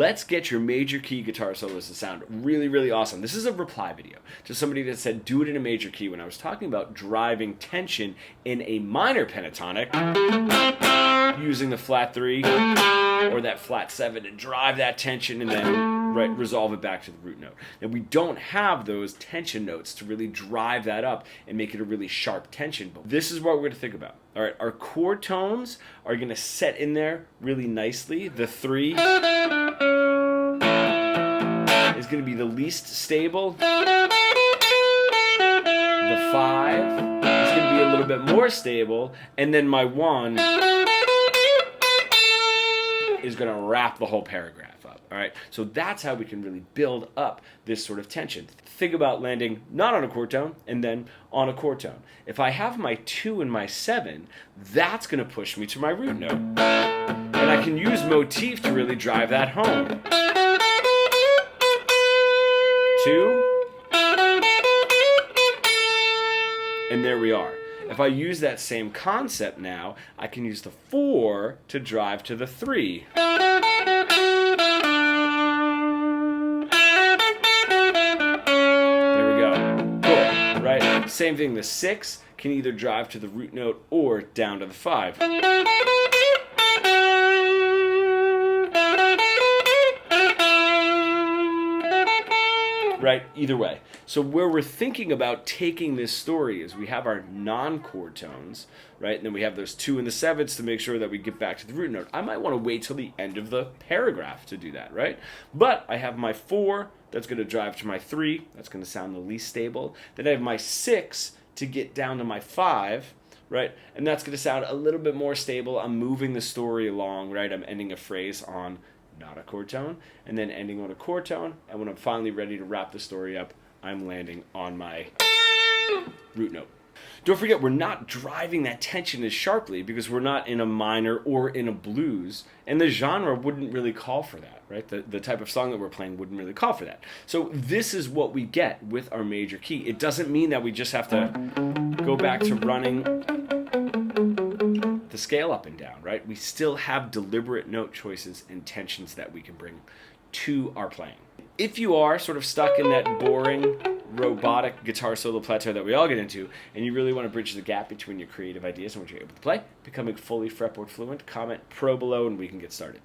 Let's get your major key guitar solos to sound really, really awesome. This is a reply video to somebody that said do it in a major key when I was talking about driving tension in a minor pentatonic using the flat 3 or that flat 7 to drive that tension and then resolve it back to the root note. And we don't have those tension notes to really drive that up and make it a really sharp tension. But this is what we're going to think about. All right, our chord tones are going to set in there really nicely. The 3 is going to be the least stable. The 5 is going to be a little bit more stable. And then my 1 is going to wrap the whole paragraph up. All right, so that's how we can really build up this sort of tension. Think about landing not on a chord tone and then on a chord tone. If I have my 2 and my 7, that's going to push me to my root note. And I can use motif to really drive that home. 2. And there we are. If I use that same concept now, I can use the 4 to drive to the 3. Right? Same thing, the 6 can either drive to the root note or down to the 5. Right? Either way. So where we're thinking about taking this story is we have our non-chord tones, right? And then we have those 2 and the 7s to make sure that we get back to the root note. I might want to wait till the end of the paragraph to do that, right? But I have my 4 that's going to drive to my 3. That's going to sound the least stable. Then I have my 6 to get down to my 5, right? And that's going to sound a little bit more stable. I'm moving the story along, right? I'm ending a phrase on not a chord tone, and then ending on a chord tone. And when I'm finally ready to wrap the story up, I'm landing on my root note. Don't forget, we're not driving that tension as sharply because we're not in a minor or in a blues, and the genre wouldn't really call for that, right? The type of song that we're playing wouldn't really call for that. So this is what we get with our major key. It doesn't mean that we just have to go back to running the scale up and down, right? We still have deliberate note choices and tensions that we can bring to our playing. If you are sort of stuck in that boring, robotic guitar solo plateau that we all get into, and you really want to bridge the gap between your creative ideas and what you're able to play, becoming fully fretboard fluent, comment pro below and we can get started.